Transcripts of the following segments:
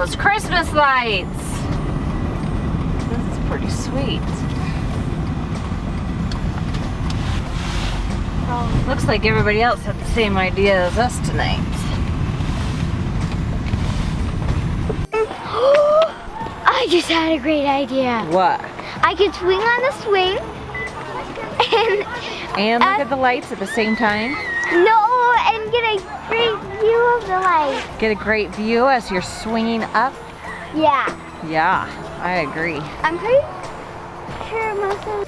those Christmas lights. This is pretty sweet. Looks like everybody else had the same idea as us tonight. I just had a great idea. What? I could swing on the swing And look at the lights at the same time. No, and get a great view of the light. Get a great view as you're swinging up. Yeah. Yeah, I agree. I'm pretty sure most of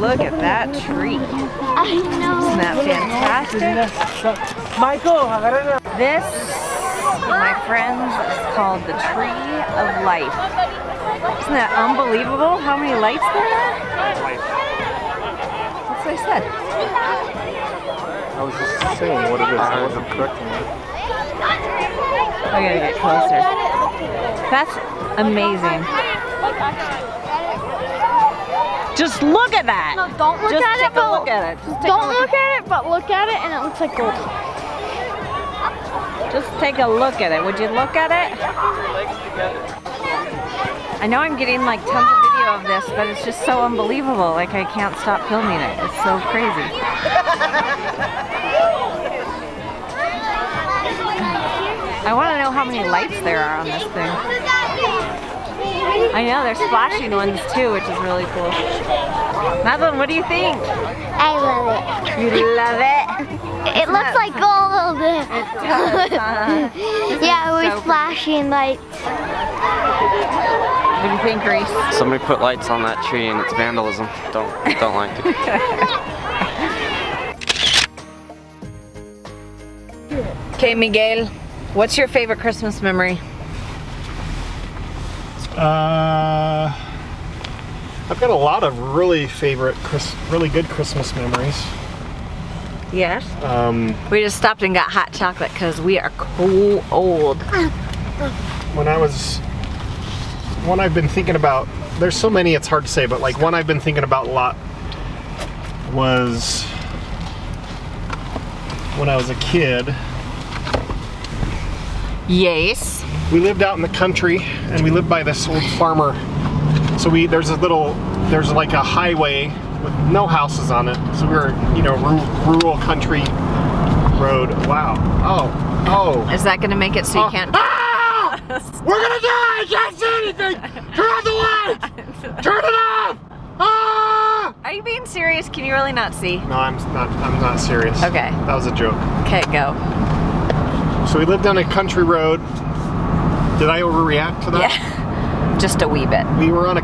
Look at that tree. I know. Isn't that fantastic? Michael, This, my friends, is called the Tree of Life. Isn't that unbelievable how many lights there are? That's what I said. I was just saying what it is. I wasn't correcting it. I gotta get closer. That's amazing. Just look at that. No, don't look Just at take it. a look at it. Just take a Don't look at it, but look at it, and it looks like gold. Just take a look at it. Would you look at it? I know I'm getting like tons of video of this, but it's just so unbelievable. Like I can't stop filming it. It's so crazy. I want to know how many lights there are on this thing. I know, there's flashing ones too, which is really cool. Madeline, what do you think? I love it. You love it? It looks like gold. It does, Yeah, with so flashing lights. What do you think, Reese? Somebody put lights on that tree and it's vandalism. Don't like it. Okay, Miguel, what's your favorite Christmas memory? I've got a lot of really good Christmas memories. Yes. We just stopped and got hot chocolate because we are cold. One I've been thinking about, there's so many it's hard to say, but like one I've been thinking about a lot was when I was a kid. Yes. We lived out in the country and we lived by this old farmer. So there's like a highway with no houses on it. So we were, rural country road. Wow. Oh. Is that gonna make it so you can't? Ah! We're gonna die! I can't see anything! Turn off the lights! Turn it off! Ah! Are you being serious? Can you really not see? No, I'm not serious. Okay. That was a joke. Okay, go. So we lived on a country road. Did I overreact to that? Yeah. Just a wee bit. We lived on a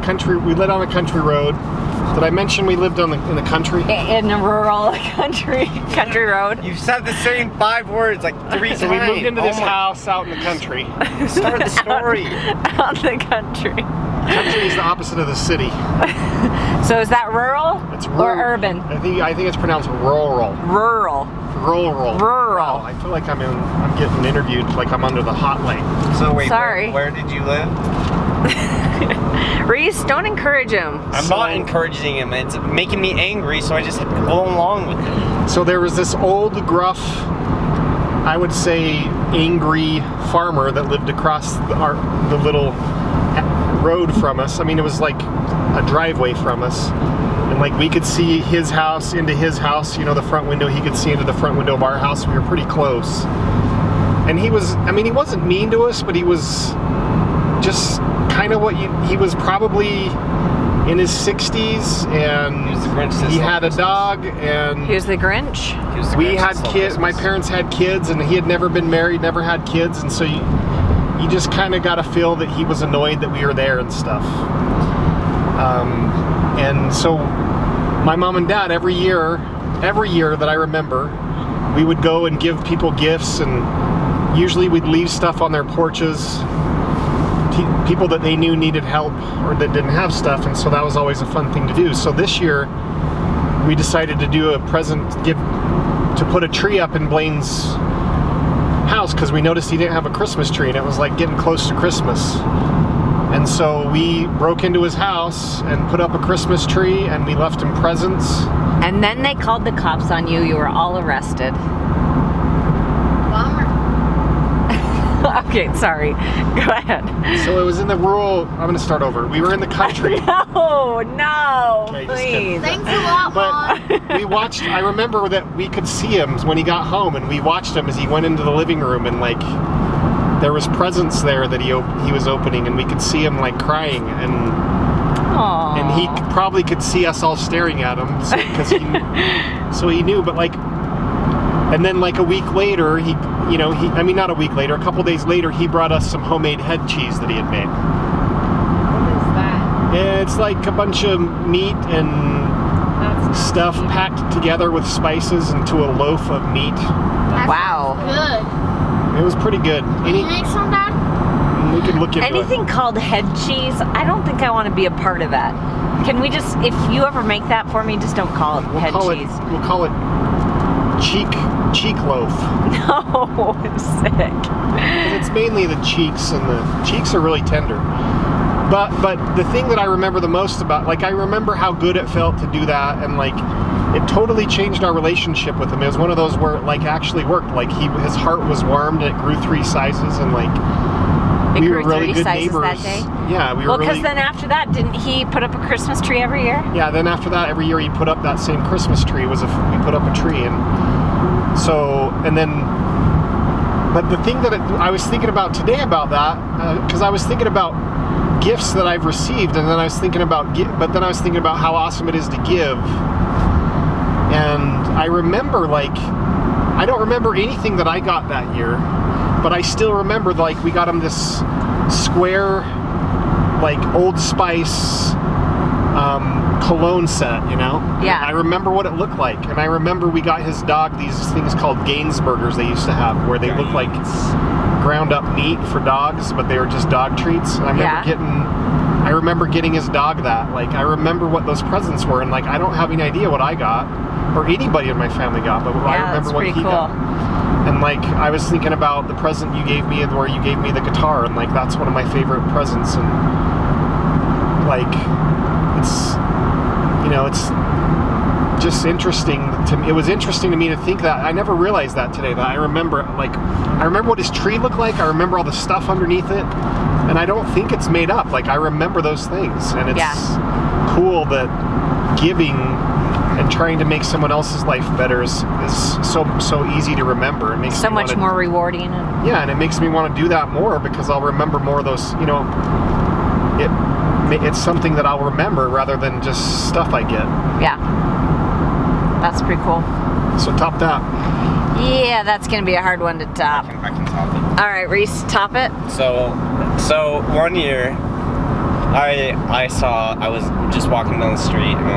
country road. Did I mention we lived in the country? In a rural country road. You've said the same 5 words like 3 times. So we moved into this house out in the country. Start the story. Out in the country. Country is the opposite of the city. So is that rural? It's or urban? I think it's pronounced rural. Rural. Rural. Rural. Wow, I feel like I'm getting interviewed like I'm under the hot light. So wait, Sorry. Where did you live? Reese, don't encourage him. I'm not encouraging him. It's making me angry, so I just have to go along with it. So there was this old, gruff, I would say angry farmer that lived across the little road from us. I mean, it was like a driveway from us. And like we could see his house into his house, the front window, he could see into the front window of our house. We were pretty close. And he wasn't mean to us, but he was just kind of he was probably in his 60s, and He was the Grinch he had a dog, and He was the Grinch. we had kids. My parents had kids, and he had never been married, never had kids, and so you just kind of got to feel that he was annoyed that we were there and stuff. And so my mom and dad, every year that I remember, we would go and give people gifts, and usually we'd leave stuff on their porches, people that they knew needed help or that didn't have stuff, and so that was always a fun thing to do. So this year we decided to do a present to put a tree up in Blaine's house because we noticed he didn't have a Christmas tree, and it was like getting close to Christmas. And so we broke into his house and put up a Christmas tree, and we left him presents. And then they called the cops on you. You were all arrested. Bummer. Okay, sorry. Go ahead. So it was in the rural. I'm gonna start over. We were in the country. No, no, Okay, just kidding. please. Thanks a lot, Mom. But we watched. I remember that we could see him when he got home, and we watched him as he went into the living room, and like there was presents there that he was opening, and we could see him like crying, and Aww. he probably could see us all staring at him, so he knew. But like, and then like a week later, I mean not a week later, a couple days later, he brought us some homemade head cheese that he had made. What is that? It's like a bunch of meat and stuff packed together with spices into a loaf of meat. Wow. Good. It was pretty good. Can you make some, Dad? We could look into Anything called head cheese, I don't think I want to be a part of that. Can we just, if you ever make that for me, just don't call it head cheese. We'll call it cheek loaf. No, I'm sick. It's mainly the cheeks, and the cheeks are really tender. But the thing that I remember the most about, like, I remember how good it felt to do that, and like it totally changed our relationship with him. It was one of those where it like actually worked. Like his heart was warmed, and it grew 3 sizes, and like we were really good neighbors. That day? Yeah, we were. Well, because then after that, didn't he put up a Christmas tree every year? Yeah, then after that, every year he put up that same Christmas tree. We put up a tree, and so But the thing that I was thinking about today about that, because I was thinking about gifts that I've received, and then I was thinking about how awesome it is to give. And I remember, like, I don't remember anything that I got that year, but I still remember, like, we got him this square, like, Old Spice cologne set, you know? Yeah. I remember what it looked like, and I remember we got his dog these things called Gainsburgers they used to have, where they look like ground up meat for dogs, but they were just dog treats. And I remember getting his dog that. Like, I remember what those presents were, and like I don't have any idea what I got or anybody in my family got, but I remember what he got. And like I was thinking about the present you gave me, where you gave me the guitar, and like that's one of my favorite presents, and like it's just interesting to me. It was interesting to me to think that I never realized that today, that I remember what his tree looked like. I remember all the stuff underneath it, and I don't think it's made up. Like I remember those things, and it's cool that giving and trying to make someone else's life better is so easy to remember. It makes so much more rewarding. Yeah, and it makes me want to do that more, because I'll remember more of those, it's something that I'll remember rather than just stuff I get. Yeah. That's pretty cool. So top that. Yeah, that's going to be a hard one to top. I can top it. All right, Reese, top it. So one year, I was just walking down the street, and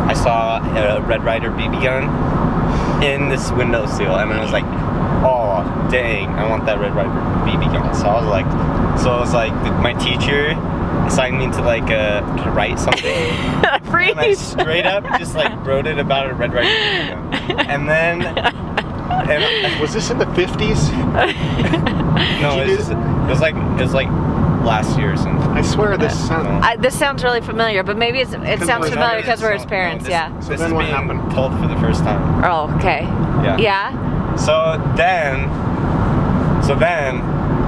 I saw a Red Ryder BB gun in this windowsill, and I was like, oh dang, I want that Red Ryder BB gun. So I was like, my teacher assigned me to to write something. And I straight up just wrote it about a Red Ryder BB gun. And then was this in the 50s? No, it was like last year or something. I swear this sounds really familiar, but maybe it sounds familiar because we're his parents. So this then is what being happened? told for the first time. Oh, okay. Yeah. So then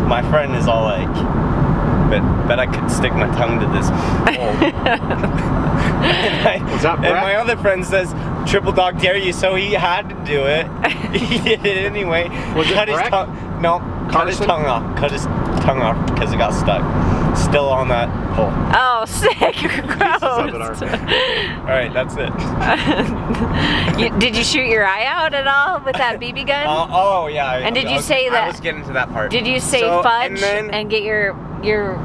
my friend is all like, bet I could stick my tongue to this hole. Was that and my other friend says, triple dog dare you, so he had to do it. He did it anyway. Was it his tongue. No, cut his tongue off. Cut his tongue off because it got stuck. Still on that hole. Oh, sick. Gross. Alright, that's it. Did you shoot your eye out at all with that BB gun? Oh, yeah. And did you say that? I was getting to that part. Did you say fudge and get your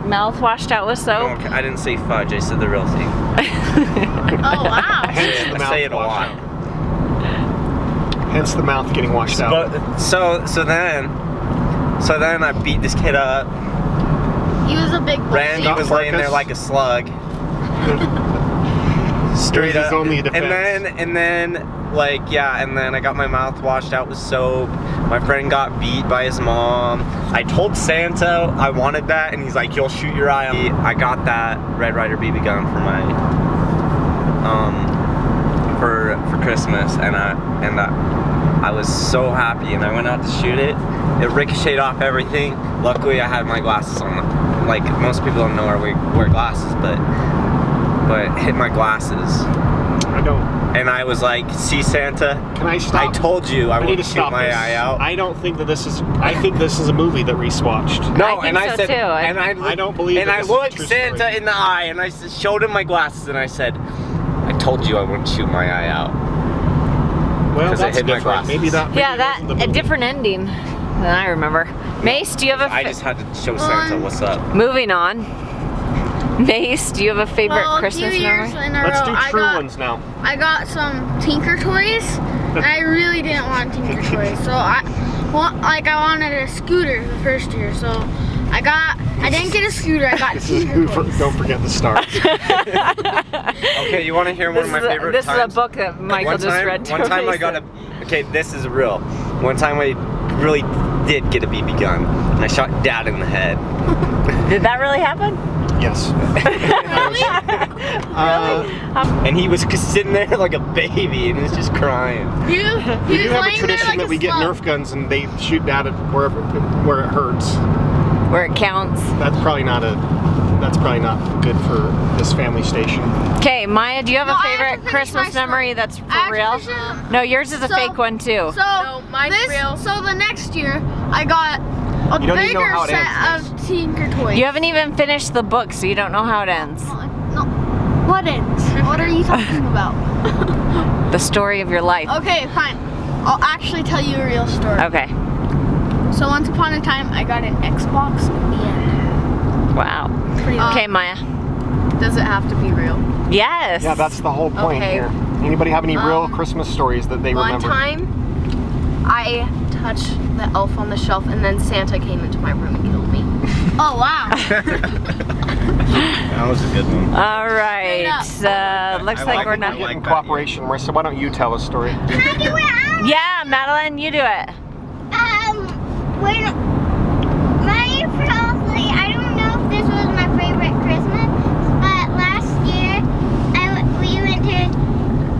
mouth washed out with soap? No, I didn't say fudge. I said the real thing. Oh, wow. I say it a lot. Hence the mouth getting washed out. But so then I beat this kid up. He was a big boy. Randy was laying there like a slug. Straight up. Only defense. And then I got my mouth washed out with soap. My friend got beat by his mom. I told Santa I wanted that, and he's like, "You'll shoot your eye out." I got that Red Ryder BB gun for my for Christmas, and I was so happy, and I went out to shoot it. It ricocheted off everything. Luckily, I had my glasses on. Like, most people don't know I wear glasses, but it hit my glasses. I don't. And I was like, see, Santa? Can I stop? I told you I wouldn't shoot my eye out. I don't think that this is, I think this is a movie that Reese watched. No, I think so too. and I don't believe and that I this is a looked true Santa story. in the eye, and I showed him my glasses, and I said, I told you I wouldn't shoot my eye out. Well, 'Cause I that's hid my different. glasses. Maybe that. Maybe Yeah, it that wasn't the a movie. different ending than I remember. Mace, do you have a I just had to show Santa what's up. moving on? Mace, do you have a favorite Well, Christmas a few years memory? in a Let's row, do true ones now. I got some Tinker toys, and I really didn't want Tinker toys. So I wanted a scooter the first year. So I didn't get a scooter. I got This is Tinker toys. don't forget the stars. Okay, you want to hear one of my favorite This times? is a book that Michael just read to One time I got okay, this is real. One time I really did get a BB gun. And I shot Dad in the head. Did that really happen? Yes. And he was just sitting there like a baby and he was just crying. We do have a tradition that we get Nerf guns and they shoot down at where it hurts. Where it counts. That's probably not good for this family station. Okay, Maya, do you have No, a I have to favorite finish Christmas my story. memory that's I for have to real? finish it. No, yours is a So- fake one too. So mine's real. So the next year, I got a You don't even know bigger how it set ends, of Tinker toys. You haven't even finished the book, so you don't know how it ends. No. What ends? What are you talking about? The story of your life. Okay, fine. I'll actually tell you a real story. Okay. So once upon a time, I got an Xbox. The end. Wow. Okay, Maya. Does it have to be real? Yes. Yeah, that's the whole point Okay. here. Anybody have any real Christmas stories that they One remember? time, I touched the elf on the shelf, and then Santa came into my room and killed me. Oh wow. That was a good one. All right. Looks I like like we're it. not. I Getting like that cooperation, Marissa. Why don't you tell a story? Yeah, Madeline, you do it. When probably, I don't know if this was my favorite Christmas, but last year we went to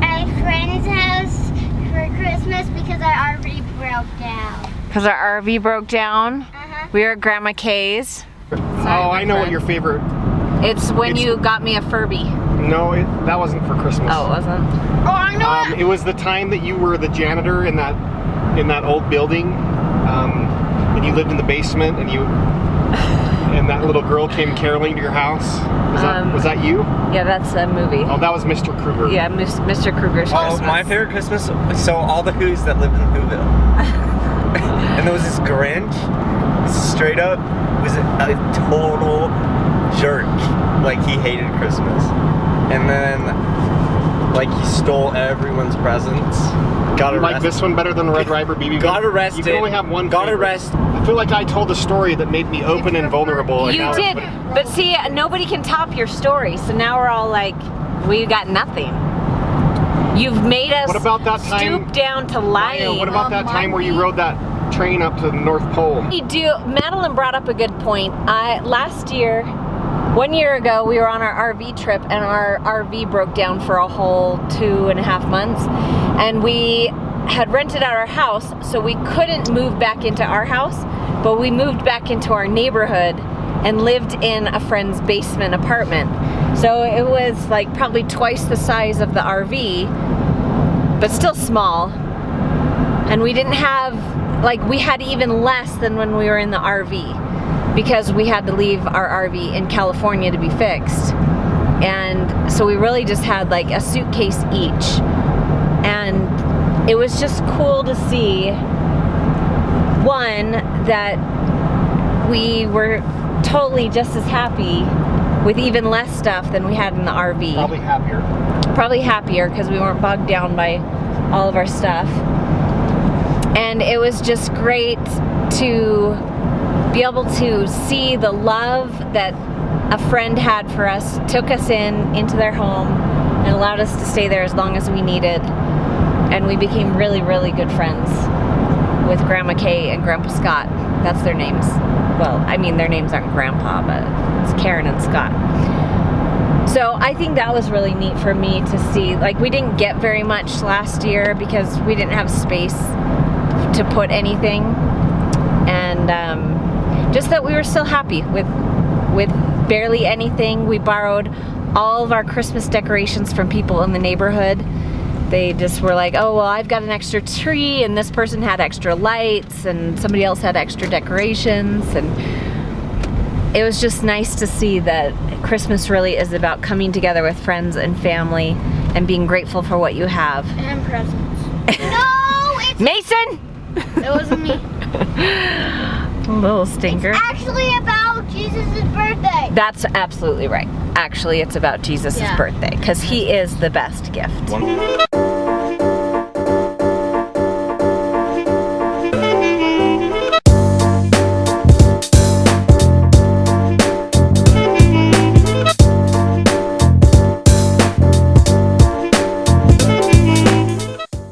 a friend's house for Christmas because our RV broke down. Because our RV broke down. Uh-huh. We were at Grandma Kay's. Oh, I know what your favorite. It's when It's- you got me a Furby. No, that wasn't for Christmas. Oh, it wasn't? Oh, I know It was the time that you were the janitor in that old building, and you lived in the basement, and that little girl came caroling to your house. Was that you? Yeah, that's a movie. Oh, that was Mr. Kruger. Yeah, Mr. Kruger's Oh, Christmas. my favorite Christmas. So all the Who's that lived in Whoville, and there was this Grinch. Straight up, was a total jerk. Like he hated Christmas, and then like he stole everyone's presents. Got You arrested. like this one better than the Red Ryder BB gun? Got arrested. You can only have one. Got favorite. arrested. I feel like I told a story that made me open and vulnerable. Like You now- did, but see, nobody can top your story. So now we're all like, we got nothing. You've made us What about that time- stoop down to lying. What about that time where you rode that train up to the North Pole? You do. Madeline brought up a good point. Last year, 1 year ago, we were on our RV trip, and our RV broke down for a whole 2.5 months, and we had rented out our house, so we couldn't move back into our house, but we moved back into our neighborhood and lived in a friend's basement apartment. So it was like probably twice the size of the RV, but still small. And we didn't have, like, we had even less than when we were in the RV because we had to leave our RV in California to be fixed. And so we really just had like a suitcase each. And it was just cool to see, one, that we were totally just as happy with even less stuff than we had in the RV. Probably happier. Probably happier because we weren't bogged down by all of our stuff. And it was just great to be able to see the love that a friend had for us, took us into their home and allowed us to stay there as long as we needed. And we became really, really good friends with Grandma Kay and Grandpa Scott. That's their names. Well, I mean, their names aren't Grandpa, but it's Karen and Scott. So I think that was really neat for me to see. Like, we didn't get very much last year because we didn't have space to put anything, and just that we were still happy with barely anything. We borrowed all of our Christmas decorations from people in the neighborhood. They just were like, oh, well, I've got an extra tree, and this person had extra lights, and somebody else had extra decorations, and it was just nice to see that Christmas really is about coming together with friends and family and being grateful for what you have. And presents. No, it's Mason! It wasn't me. Little stinker. It's actually about Jesus' birthday. That's absolutely right. Actually, it's about Jesus' Yeah. birthday, because he is the best gift. One.